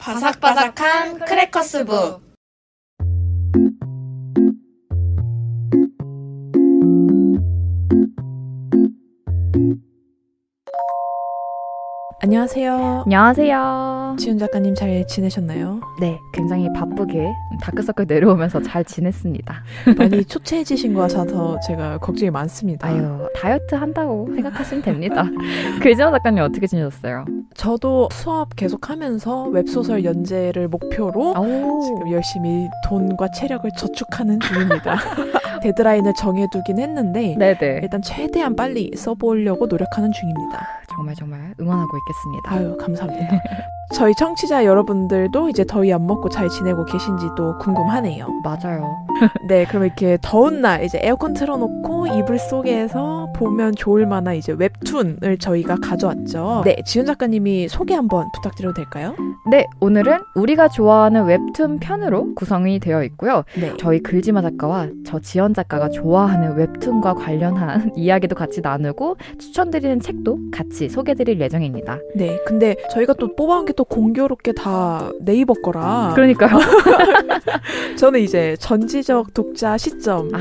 바삭바삭한 크래커스북. 안녕하세요. 안녕하세요. 지훈 작가님 잘 지내셨나요? 네, 굉장히 바쁘게 다크서클 내려오면서 잘 지냈습니다. 많이 초췌해지신 것 같아서 제가 걱정이 많습니다. 아유, 다이어트 한다고 생각하시면 됩니다. 글지마 작가님 어떻게 지내셨어요? 저도 수업 계속하면서 웹소설 연재를 목표로 지금 열심히 돈과 체력을 저축하는 중입니다. 데드라인을 정해두긴 했는데 네네. 일단 최대한 빨리 써보려고 노력하는 중입니다. 정말 응원하고 있겠습니다. 아유, 감사합니다. 저희 청취자 여러분들도 이제 더위 안 먹고 잘 지내고 계신지도 궁금하네요. 맞아요. 네, 그럼 이렇게 더운 날 이제 에어컨 틀어놓고 이불 속에서 보면 좋을 만한 이제 웹툰을 저희가 가져왔죠. 네, 지훈 작가님이 소개 한번 부탁드려도 될까요? 네, 오늘은 우리가 좋아하는 웹툰 편으로 구성이 되어 있고요. 네. 저희 글지마 작가와 저 지연 작가가 좋아하는 웹툰과 관련한 이야기도 같이 나누고 추천드리는 책도 같이 소개드릴 예정입니다. 네, 근데 저희가 또 뽑아온 게 또 공교롭게 다 네이버 거라. 그러니까요. 저는 이제 전지적 독자 시점.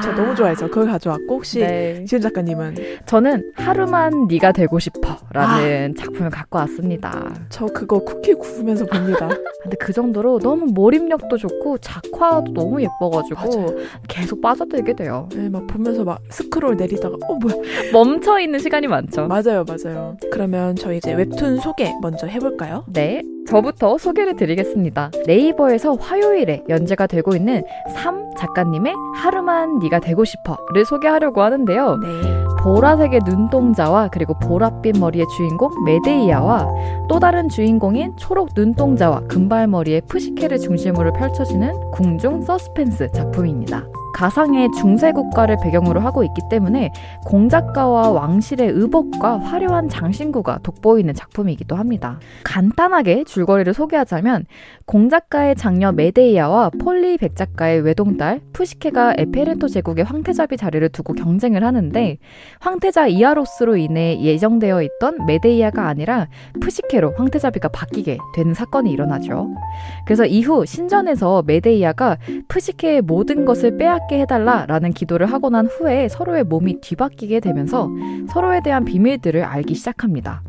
저 너무 좋아해서 그걸 가져왔고, 혹시 네. 지훈 작가님은? 저는 하루만 네가 되고 싶어라는 작품을 갖고 왔습니다. 저 그거 쿠키 구우면서 봅니다. 근데 그 정도로 너무 몰입력도 좋고 작화도 너무 예뻐가지고 맞아요. 계속 빠져들게 돼요. 네, 막 보면서 막 스크롤 내리다가 뭐야? 멈춰있는 시간이 많죠. 맞아요. 그러면 저희 이제 웹툰 소개 먼저 해볼까요? 네, 저부터 소개를 드리겠습니다. 네이버에서 화요일에 연재가 되고 있는 3 작가님의 하루만 네가 되고 싶어를 소개하려고 하는데요. 네. 보라색의 눈동자와 그리고 보랏빛 머리의 주인공 메데이아와 또 다른 주인공인 초록 눈동자와 금발머리의 푸시케를 중심으로 펼쳐지는 궁중 서스펜스 작품입니다. 가상의 중세 국가를 배경으로 하고 있기 때문에 공작가와 왕실의 의복과 화려한 장신구가 돋보이는 작품이기도 합니다. 간단하게 줄거리를 소개하자면 공작가의 장녀 메데이아와 폴리 백작가의 외동딸 푸시케가 에페르토 제국의 황태자비 자리를 두고 경쟁을 하는데 황태자 이아로스로 인해 예정되어 있던 메데이아가 아니라 푸시케로 황태자비가 바뀌게 되는 사건이 일어나죠. 그래서 이후 신전에서 메데이아가 푸시케의 모든 것을 빼앗게 해달라라는 기도를 하고 난 후에 서로의 몸이 뒤바뀌게 되면서 서로에 대한 비밀들을 알기 시작합니다.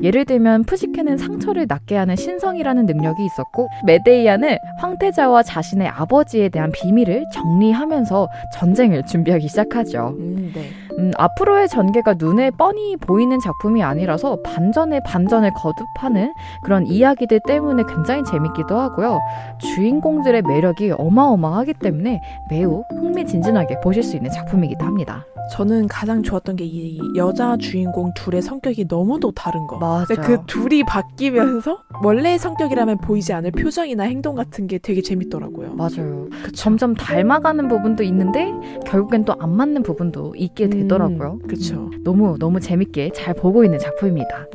예를 들면 푸시케는 상처를 낫게 하는 신성이라는 능력이 있었고 메데이아는 황태자와 자신의 아버지에 대한 비밀을 정리하면서 전쟁을 준비하기 시작하죠. 네. 앞으로의 전개가 눈에 뻔히 보이는 작품이 아니라서 반전에 반전을 거듭하는 그런 이야기들 때문에 굉장히 재밌기도 하고요. 주인공들의 매력이 어마어마하기 때문에 매우 흥미진진하게 보실 수 있는 작품이기도 합니다. 저는 가장 좋았던 게 이 여자 주인공 둘의 성격이 너무도 다른 거. 맞아요. 그 둘이 바뀌면서 원래의 성격이라면 보이지 않을 표정이나 행동 같은 게 되게 재밌더라고요. 맞아요. 그쵸? 점점 닮아가는 부분도 있는데 결국엔 또 안 맞는 부분도 있게 되더라고요. 그렇죠. 너무 재밌게 잘 보고 있는 작품입니다.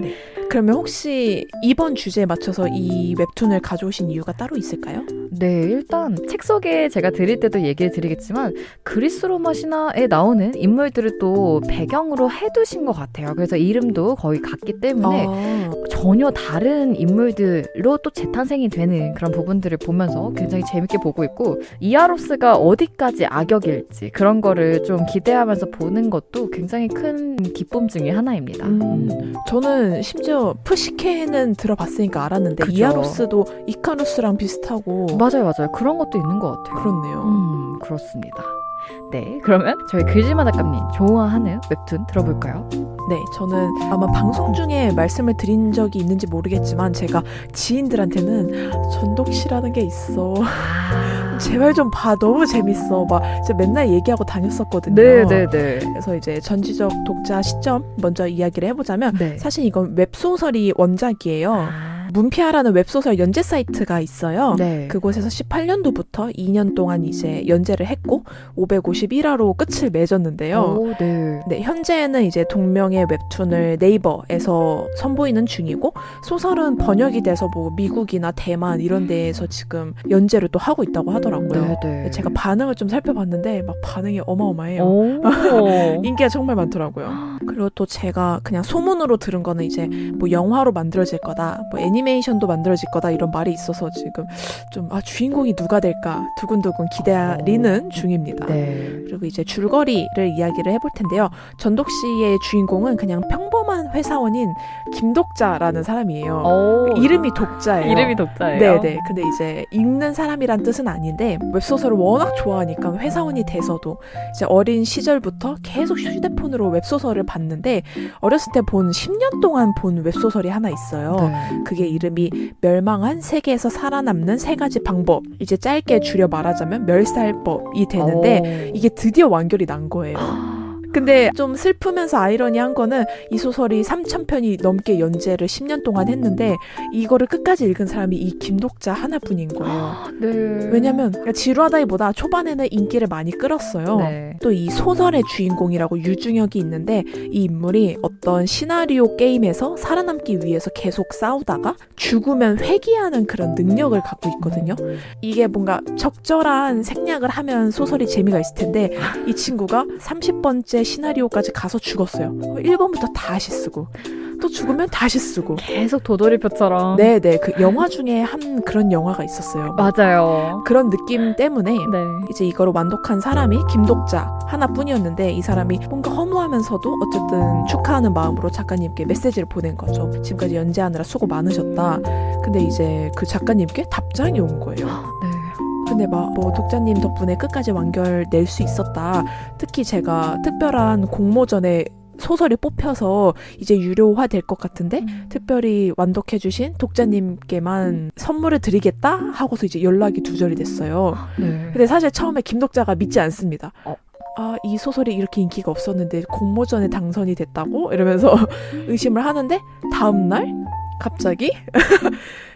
그러면 혹시 이번 주제에 맞춰서 이 웹툰을 가져오신 이유가 따로 있을까요? 네, 일단 책 소개 제가 드릴 때도 얘기를 드리겠지만 그리스 로마 신화에 나오는 인물들을 또 배경으로 해두신 것 같아요. 그래서 이름도 거의 같기 때문에 전혀 다른 인물들로 또 재탄생이 되는 그런 부분들을 보면서 굉장히 재밌게 보고 있고 이아로스가 어디까지 악역일지 그런 거를 좀 기대하면서 보는 것도 굉장히 큰 기쁨 중에 하나입니다. 저는 심지어 푸시케는 들어봤으니까 알았는데 그죠. 이아로스도 이카루스랑 비슷하고 맞아요. 그런 것도 있는 것 같아요. 그렇네요. 그렇습니다. 네, 그러면 저희 글지마 작가님 좋아하는 웹툰 들어볼까요? 네, 저는 아마 방송 중에 말씀을 드린 적이 있는지 모르겠지만 제가 지인들한테는 전독시라는 게 있어. 제발 좀 봐. 너무 재밌어. 막 진짜 맨날 얘기하고 다녔었거든요. 네네네. 그래서 이제 전지적 독자 시점 먼저 이야기를 해보자면 네. 사실 이건 웹소설이 원작이에요. 문피아라는 웹소설 연재 사이트가 있어요. 네. 그곳에서 18년도부터 2년 동안 이제 연재를 했고 551화로 끝을 맺었는데요. 오, 네. 네, 현재는 이제 동명의 웹툰을 네이버에서 선보이는 중이고 소설은 번역이 돼서 뭐 미국이나 대만 이런 데에서 지금 연재를 또 하고 있다고 하더라고요. 네. 제가 반응을 좀 살펴봤는데 막 반응이 어마어마해요. 오. 인기가 정말 많더라고요. 그리고 또 제가 그냥 소문으로 들은 거는 이제 뭐 영화로 만들어질 거다, 뭐 애니메이션 애니메이션도 만들어질 거다 이런 말이 있어서 지금 좀 주인공이 누가 될까 두근두근 기다리는 중입니다. 네. 그리고 이제 줄거리를 이야기를 해볼 텐데요. 전독 씨의 주인공은 그냥 평범한 회사원인 김독자라는 사람이에요. 오. 이름이 독자예요. 이름이 독자예요? 네네. 근데 이제 읽는 사람이란 뜻은 아닌데 웹소설을 워낙 좋아하니까 회사원이 돼서도 이제 어린 시절부터 계속 휴대폰으로 웹소설을 봤는데 어렸을 때 본 10년 동안 본 웹소설이 하나 있어요. 네. 그게 이름이 멸망한 세계에서 살아남는 3가지 방법. 이제 짧게 줄여 말하자면 멸살법이 되는데 이게 드디어 완결이 난 거예요. 근데 좀 슬프면서 아이러니한 거는 이 소설이 3,000편이 넘게 연재를 10년 동안 했는데 이거를 끝까지 읽은 사람이 이 김독자 하나뿐인 거예요. 네. 왜냐면 지루하다기보다 초반에는 인기를 많이 끌었어요. 네. 또 이 소설의 주인공이라고 유중혁이 있는데 이 인물이 어떤 시나리오 게임에서 살아남기 위해서 계속 싸우다가 죽으면 회귀하는 그런 능력을 갖고 있거든요. 이게 뭔가 적절한 생략을 하면 소설이 재미가 있을 텐데 이 친구가 30번째 시나리오까지 가서 죽었어요. 1번부터 다시 쓰고 또 죽으면 다시 쓰고 계속 도돌이표처럼. 네네 그 영화 중에 한 그런 영화가 있었어요. 맞아요. 그런 느낌 때문에 네. 이제 이거로 만독한 사람이 김독자 하나뿐이었는데 이 사람이 뭔가 허무하면서도 어쨌든 축하하는 마음으로 작가님께 메시지를 보낸 거죠. 지금까지 연재하느라 수고 많으셨다. 근데 이제 그 작가님께 답장이 온 거예요. 네. 근데 막 뭐 독자님 덕분에 끝까지 완결 낼 수 있었다. 특히 제가 특별한 공모전에 소설이 뽑혀서 이제 유료화 될 것 같은데 특별히 완독해주신 독자님께만 선물을 드리겠다 하고서 이제 연락이 두절이 됐어요. 네. 근데 사실 처음에 김독자가 믿지 않습니다. 어. 이 소설이 이렇게 인기가 없었는데 공모전에 당선이 됐다고? 이러면서 의심을 하는데 다음날 갑자기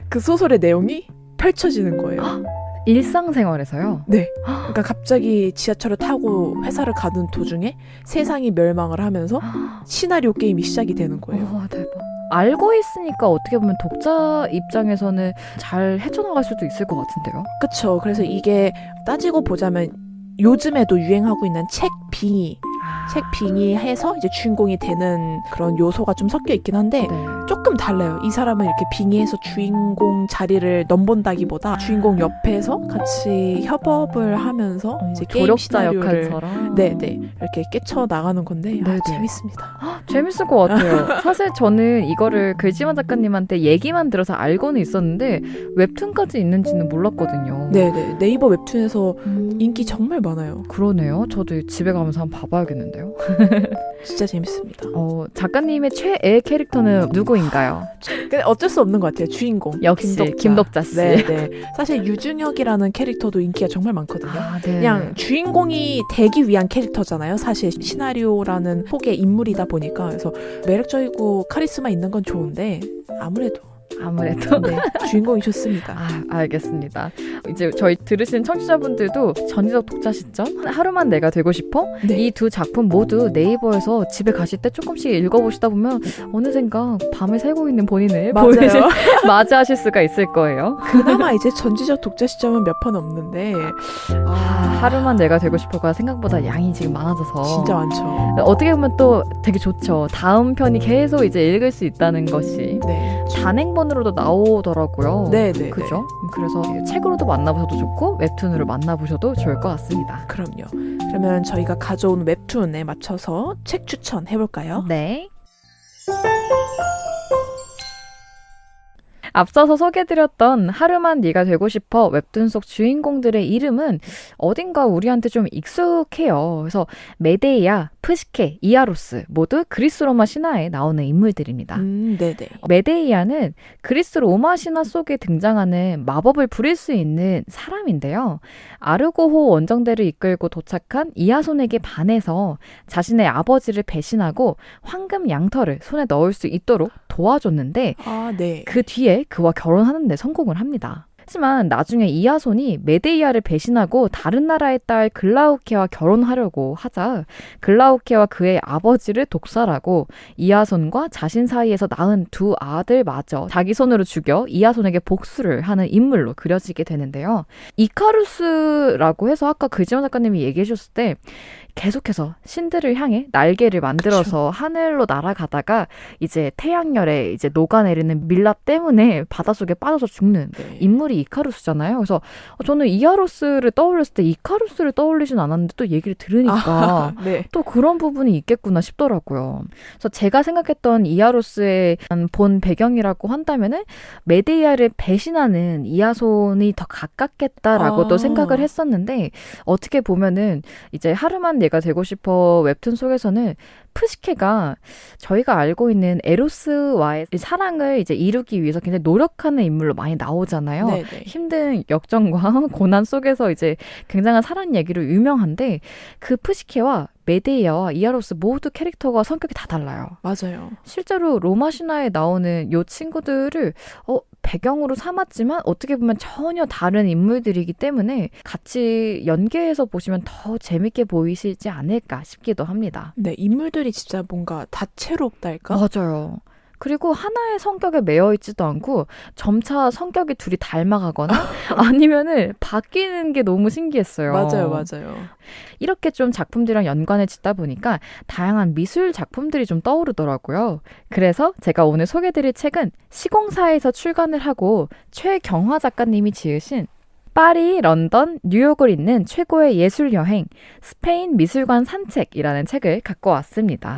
그 소설의 내용이 펼쳐지는 거예요. 일상생활에서요? 네. 그러니까 갑자기 지하철을 타고 회사를 가는 도중에 세상이 멸망을 하면서 시나리오 게임이 시작이 되는 거예요. 와, 대박. 알고 있으니까 어떻게 보면 독자 입장에서는 잘 헤쳐나갈 수도 있을 것 같은데요? 그쵸. 그래서 이게 따지고 보자면 요즘에도 유행하고 있는 책 빙의 해서 이제 주인공이 되는 그런 요소가 좀 섞여 있긴 한데 네. 조금 달라요. 이 사람은 이렇게 빙의해서 주인공 자리를 넘본다기보다 주인공 옆에서 같이 협업을 하면서 이제 게임 조력자 시나리오를 역할처럼. 네네 이렇게 깨쳐 나가는 건데 네네. 재밌습니다. 재밌을 것 같아요. 사실 저는 이거를 글지만 작가님한테 얘기만 들어서 알고는 있었는데 웹툰까지 있는지는 몰랐거든요. 네네 네이버 웹툰에서 음. 인기 정말 많아요. 그러네요. 저도 집에 가면서 한번 봐봐야겠는데요. 진짜 재밌습니다. 작가님의 최애 캐릭터는 누구인가요? 근데 어쩔 수 없는 것 같아요. 주인공 역시 김독자 씨. 네네. 사실 유중혁이라는 캐릭터도 인기가 정말 많거든요. 네. 그냥 주인공이 되기 위한 캐릭터잖아요. 사실 시나리오라는 속의 인물이다 보니까 그래서 매력적이고 카리스마 있는 건 좋은데 아무래도 네, 주인공이 좋습니다. 알겠습니다. 이제 저희 들으신 청취자분들도 전지적 독자 시점, 하루만 내가 되고 싶어? 네. 이 두 작품 모두 네이버에서 집에 가실 때 조금씩 읽어보시다 보면 어느샌가 밤에 새고 있는 본인을 맞아요. 맞이하실 수가 있을 거예요. 그나마 이제 전지적 독자 시점은 몇 편 없는데 하루만 내가 되고 싶어가 생각보다 양이 지금 많아져서 진짜 많죠. 어떻게 보면 또 되게 좋죠. 다음 편이 계속 이제 읽을 수 있다는 것이 네. 단행본으로도 나오더라고요. 네네. 그죠? 그래서 책으로도 만나보셔도 좋고 웹툰으로 만나보셔도 좋을 것 같습니다. 그럼요. 그러면 저희가 가져온 웹툰에 맞춰서 책 추천해볼까요? 네. 앞서서 소개해드렸던 하루만 네가 되고 싶어 웹툰 속 주인공들의 이름은 어딘가 우리한테 좀 익숙해요. 그래서 메데이아, 프시케, 이아로스 모두 그리스 로마 신화에 나오는 인물들입니다. 네네. 메데이아는 그리스 로마 신화 속에 등장하는 마법을 부릴 수 있는 사람인데요. 아르고호 원정대를 이끌고 도착한 이아손에게 반해서 자신의 아버지를 배신하고 황금 양털을 손에 넣을 수 있도록 도와줬는데 네. 그 뒤에 그와 결혼하는 데 성공을 합니다. 하지만 나중에 이아손이 메데이아를 배신하고 다른 나라의 딸 글라우케와 결혼하려고 하자 글라우케와 그의 아버지를 독살하고 이아손과 자신 사이에서 낳은 두 아들마저 자기 손으로 죽여 이아손에게 복수를 하는 인물로 그려지게 되는데요. 이카루스라고 해서 아까 글지원 작가님이 얘기해 주셨을 때 계속해서 신들을 향해 날개를 만들어서 하늘로 날아가다가 이제 태양열에 이제 녹아내리는 밀랍 때문에 바닷속에 빠져서 죽는 네. 인물이 이카루스잖아요. 그래서 저는 이하루스를 떠올렸을 때 이카루스를 떠올리진 않았는데 또 얘기를 들으니까 네. 또 그런 부분이 있겠구나 싶더라고요. 그래서 제가 생각했던 이하루스의 본 배경이라고 한다면은 메데이아를 배신하는 이하손이 더 가깝겠다라고 또 생각을 했었는데 어떻게 보면은 이제 하루만 내가 되고 싶어 웹툰 속에서는 푸시케가 저희가 알고 있는 에로스와의 사랑을 이제 이루기 위해서 굉장히 노력하는 인물로 많이 나오잖아요. 네네. 힘든 역정과 고난 속에서 이제 굉장한 사랑 얘기로 유명한데 그 푸시케와 메데이아와 이하로스 모두 캐릭터가 성격이 다 달라요. 맞아요. 실제로 로마 신화에 나오는 요 친구들을 배경으로 삼았지만 어떻게 보면 전혀 다른 인물들이기 때문에 같이 연계해서 보시면 더 재밌게 보이시지 않을까 싶기도 합니다. 네, 인물들이 진짜 뭔가 다채롭달까? 맞아요. 그리고 하나의 성격에 매여 있지도 않고 점차 성격이 둘이 닮아가거나 아니면은 바뀌는 게 너무 신기했어요. 맞아요. 이렇게 좀 작품들이랑 연관을 짓다 보니까 다양한 미술 작품들이 좀 떠오르더라고요. 그래서 제가 오늘 소개드릴 책은 시공사에서 출간을 하고 최경화 작가님이 지으신 파리, 런던, 뉴욕을 잇는 최고의 예술 여행, 스페인 미술관 산책이라는 책을 갖고 왔습니다.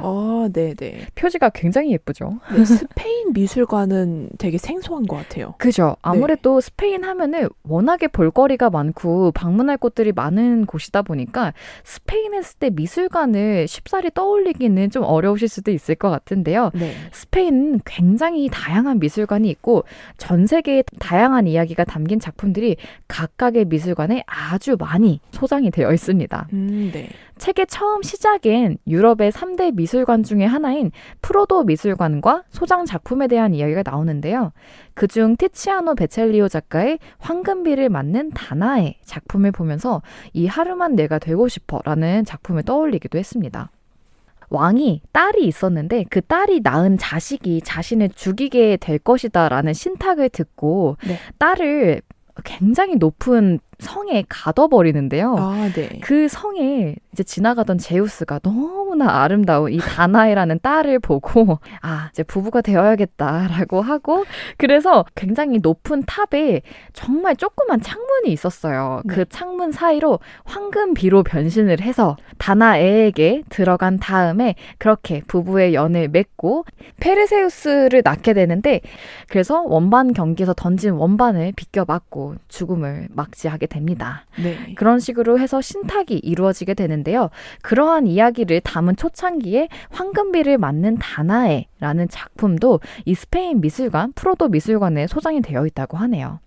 네네. 표지가 굉장히 예쁘죠? 네, 스페인 미술관은 되게 생소한 것 같아요. 그죠. 아무래도 스페인 하면은 워낙에 볼거리가 많고 방문할 곳들이 많은 곳이다 보니까 스페인 했을 때 미술관을 쉽사리 떠올리기는 좀 어려우실 수도 있을 것 같은데요. 네. 스페인은 굉장히 다양한 미술관이 있고 전 세계의 다양한 이야기가 담긴 작품들이 각각의 미술관에 아주 많이 소장이 되어 있습니다. 네. 책의 처음 시작엔 유럽의 3대 미술관 중에 하나인 프로도 미술관과 소장 작품에 대한 이야기가 나오는데요. 그중 티치아노 베첼리오 작가의 황금비를 맞는 다나에 작품을 보면서 이 하루만 내가 되고 싶어라는 작품을 떠올리기도 했습니다. 왕이 딸이 있었는데 그 딸이 낳은 자식이 자신을 죽이게 될 것이다라는 신탁을 듣고 네. 딸을 굉장히 높은 성에 가둬버리는데요. 네. 그 성에 이제 지나가던 제우스가 너무나 아름다운 이 다나이라는 딸을 보고 이제 부부가 되어야겠다라고 하고 그래서 굉장히 높은 탑에 정말 조그만 창문이 있었어요. 네. 그 창문 사이로 황금비로 변신을 해서 다나에에게 들어간 다음에 그렇게 부부의 연을 맺고 페르세우스를 낳게 되는데 그래서 원반 경기에서 던진 원반을 비껴맞고 죽음을 맞이하게 됩니다. 네. 그런 식으로 해서 신탁이 이루어지게 되는데요. 그러한 이야기를 담은 초창기에 황금비를 맞는 다나에라는 작품도 이 스페인 미술관, 프로도 미술관에 소장이 되어 있다고 하네요.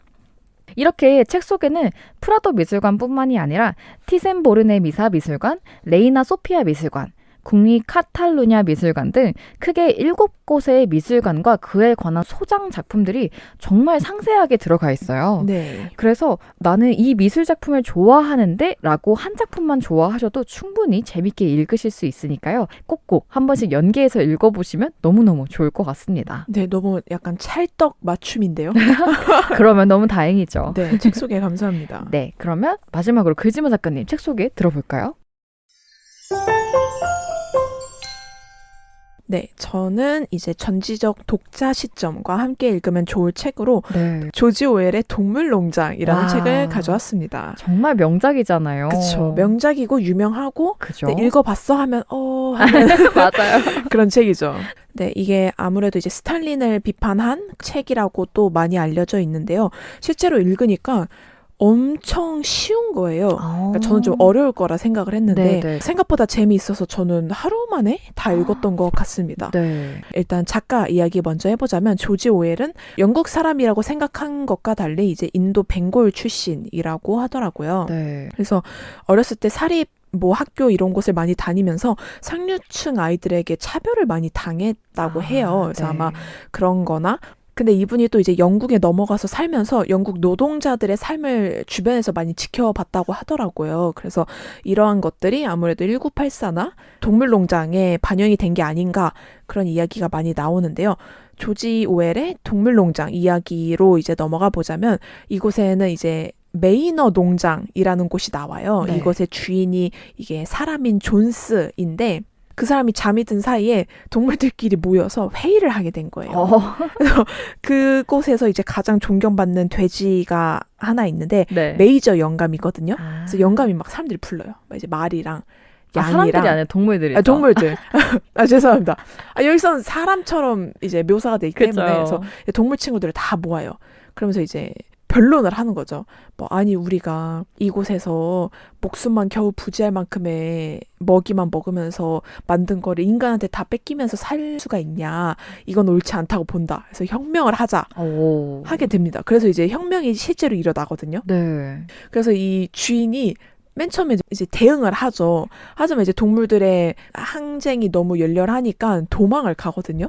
이렇게 책 속에는 프라도 미술관뿐만이 아니라 티센보르네 미사 미술관, 레이나 소피아 미술관, 국립 카탈루냐 미술관 등 크게 7곳의 미술관과 그에 관한 소장 작품들이 정말 상세하게 들어가 있어요. 네. 그래서 나는 이 미술 작품을 좋아하는데 라고 한 작품만 좋아하셔도 충분히 재밌게 읽으실 수 있으니까요. 꼭꼭 한 번씩 연계해서 읽어보시면 너무너무 좋을 것 같습니다. 네, 너무 약간 찰떡 맞춤인데요. 그러면 너무 다행이죠. 네, 책 소개 감사합니다. 네, 그러면 마지막으로 글지모 작가님 책 소개 들어볼까요? 네, 저는 이제 전지적 독자 시점과 함께 읽으면 좋을 책으로 네. 조지 오웰의 동물농장이라는 와. 책을 가져왔습니다. 정말 명작이잖아요. 그쵸. 명작이고 유명하고 그죠? 네, 읽어봤어 하면 하는 맞아요. 그런 책이죠. 네, 이게 아무래도 이제 스탈린을 비판한 책이라고 또 많이 알려져 있는데요. 실제로 읽으니까 엄청 쉬운 거예요. 그러니까 저는 좀 어려울 거라 생각을 했는데 네네. 생각보다 재미있어서 저는 하루 만에 다 읽었던 것 같습니다. 네. 일단 작가 이야기 먼저 해보자면 조지 오웰은 영국 사람이라고 생각한 것과 달리 이제 인도 벵골 출신이라고 하더라고요. 네. 그래서 어렸을 때 사립 학교 이런 곳을 많이 다니면서 상류층 아이들에게 차별을 많이 당했다고 해요. 그래서 네. 아마 그런 거나 근데 이분이 또 이제 영국에 넘어가서 살면서 영국 노동자들의 삶을 주변에서 많이 지켜봤다고 하더라고요. 그래서 이러한 것들이 아무래도 1984나 동물농장에 반영이 된 게 아닌가 그런 이야기가 많이 나오는데요. 조지 오웰의 동물농장 이야기로 이제 넘어가 보자면 이곳에는 이제 메이너 농장이라는 곳이 나와요. 네. 이곳의 주인이 이게 사람인 존스인데 그 사람이 잠이 든 사이에 동물들끼리 모여서 회의를 하게 된 거예요. 그곳에서 이제 가장 존경받는 돼지가 하나 있는데 네. 메이저 영감이거든요. 아. 그래서 영감이 막 사람들이 불러요. 막 이제 말이랑 사람들이 양이랑 아니라 동물들이죠. 동물들. 죄송합니다. 여기서는 사람처럼 이제 묘사가 돼 있기 때문에 그래서 동물 친구들을 다 모아요. 그러면서 이제 변론을 하는 거죠. 아니 우리가 이곳에서 목숨만 겨우 부지할 만큼의 먹이만 먹으면서 만든 거를 인간한테 다 뺏기면서 살 수가 있냐. 이건 옳지 않다고 본다. 그래서 혁명을 하자. 하게 됩니다. 그래서 이제 혁명이 실제로 일어나거든요. 네. 그래서 이 주인이 맨 처음에 이제 대응을 하죠. 하지만 이제 동물들의 항쟁이 너무 열렬하니까 도망을 가거든요.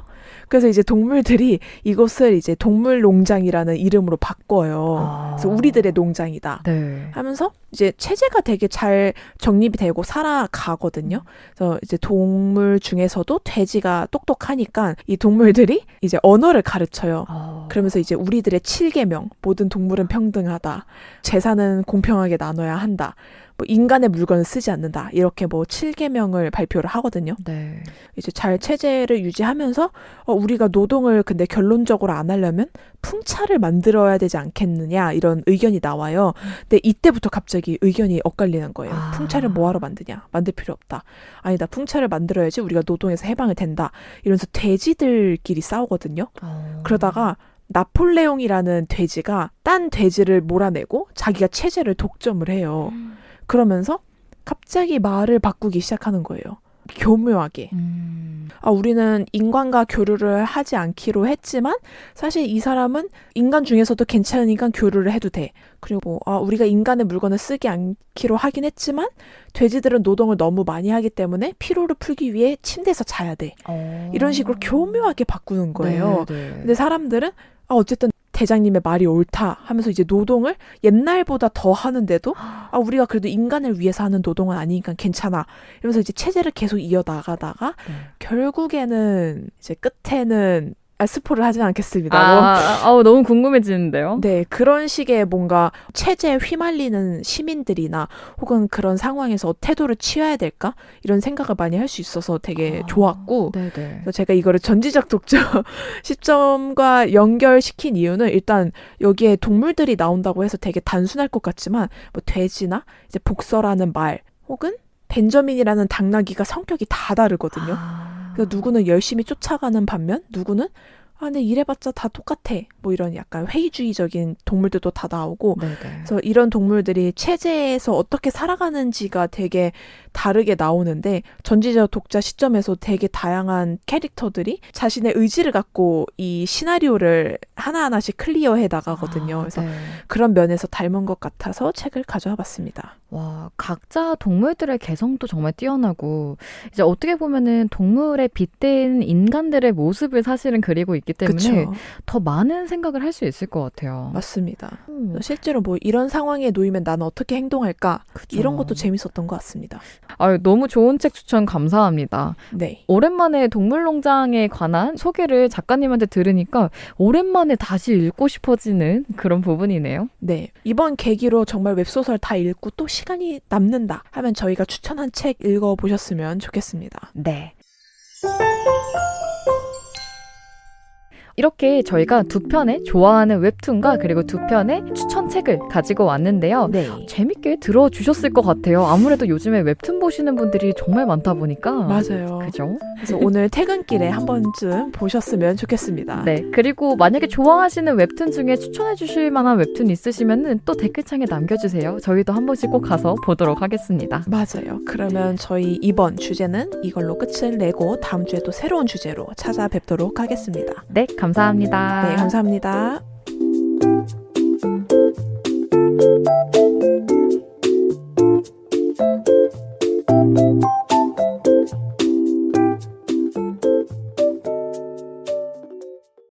그래서 이제 동물들이 이곳을 이제 동물농장이라는 이름으로 바꿔요. 그래서 우리들의 농장이다. 네. 하면서 이제 체제가 되게 잘 정립이 되고 살아가거든요. 그래서 이제 동물 중에서도 돼지가 똑똑하니까 이 동물들이 이제 언어를 가르쳐요. 그러면서 이제 우리들의 7계명, 모든 동물은 평등하다. 재산은 공평하게 나눠야 한다. 인간의 물건을 쓰지 않는다. 이렇게 7계명을 발표를 하거든요. 네. 이제 잘 체제를 유지하면서 우리가 노동을 근데 결론적으로 안 하려면 풍차를 만들어야 되지 않겠느냐 이런 의견이 나와요. 근데 이때부터 갑자기 의견이 엇갈리는 거예요. 풍차를 뭐하러 만드냐? 만들 필요 없다. 아니다. 풍차를 만들어야지 우리가 노동에서 해방이 된다. 이러면서 돼지들끼리 싸우거든요. 그러다가 나폴레옹이라는 돼지가 딴 돼지를 몰아내고 자기가 체제를 독점을 해요. 그러면서 갑자기 말을 바꾸기 시작하는 거예요. 교묘하게. 우리는 인간과 교류를 하지 않기로 했지만 사실 이 사람은 인간 중에서도 괜찮으니까 교류를 해도 돼. 그리고 우리가 인간의 물건을 쓰지 않기로 하긴 했지만 돼지들은 노동을 너무 많이 하기 때문에 피로를 풀기 위해 침대에서 자야 돼. 이런 식으로 교묘하게 바꾸는 거예요. 네. 근데 사람들은 어쨌든 대장님의 말이 옳다 하면서 이제 노동을 옛날보다 더 하는데도 우리가 그래도 인간을 위해서 하는 노동은 아니니까 괜찮아 이러면서 이제 체제를 계속 이어나가다가 결국에는 이제 끝에는 스포를 하진 않겠습니다. 너무 궁금해지는데요. 네, 그런 식의 뭔가 체제에 휘말리는 시민들이나 혹은 그런 상황에서 태도를 취해야 될까? 이런 생각을 많이 할 수 있어서 되게 좋았고 네네. 그래서 제가 이거를 전지적 독점 시점과 연결시킨 이유는 일단 여기에 동물들이 나온다고 해서 되게 단순할 것 같지만 돼지나 이제 복서라는 말 혹은 벤저민이라는 당나귀가 성격이 다 다르거든요. 그래서 누구는 열심히 쫓아가는 반면 누구는 근데 이래봤자 다 똑같아. 이런 약간 회의주의적인 동물들도 다 나오고 네네. 그래서 이런 동물들이 체제에서 어떻게 살아가는지가 되게 다르게 나오는데 전지적 독자 시점에서 되게 다양한 캐릭터들이 자신의 의지를 갖고 이 시나리오를 하나하나씩 클리어해 나가거든요. 그래서 그런 면에서 닮은 것 같아서 책을 가져와 봤습니다. 와, 각자 동물들의 개성도 정말 뛰어나고 이제 어떻게 보면은 동물에 빗댄 인간들의 모습을 사실은 그리고 있기 때문에 그쵸. 더 많은 생각을 할 수 있을 것 같아요. 맞습니다. 실제로 이런 상황에 놓이면 나는 어떻게 행동할까? 그쵸. 이런 것도 재밌었던 것 같습니다. 너무 좋은 책 추천 감사합니다. 네. 오랜만에 동물농장에 관한 소개를 작가님한테 들으니까 오랜만에 다시 읽고 싶어지는 그런 부분이네요. 네. 이번 계기로 정말 웹소설 다 읽고 또 시간이 남는다 하면 저희가 추천한 책 읽어보셨으면 좋겠습니다. 네. 이렇게 저희가 두 편의 좋아하는 웹툰과 그리고 두 편의 추천책을 가지고 왔는데요. 네. 재밌게 들어주셨을 것 같아요. 아무래도 요즘에 웹툰 보시는 분들이 정말 많다 보니까. 맞아요. 그죠? 그래서 오늘 퇴근길에 한 번쯤 보셨으면 좋겠습니다. 네. 그리고 만약에 좋아하시는 웹툰 중에 추천해 주실 만한 웹툰 있으시면은 또 댓글창에 남겨주세요. 저희도 한 번씩 꼭 가서 보도록 하겠습니다. 맞아요. 그러면 저희 이번 주제는 이걸로 끝을 내고 다음 주에 또 새로운 주제로 찾아뵙도록 하겠습니다. 네. 감사합니다. 네, 감사합니다.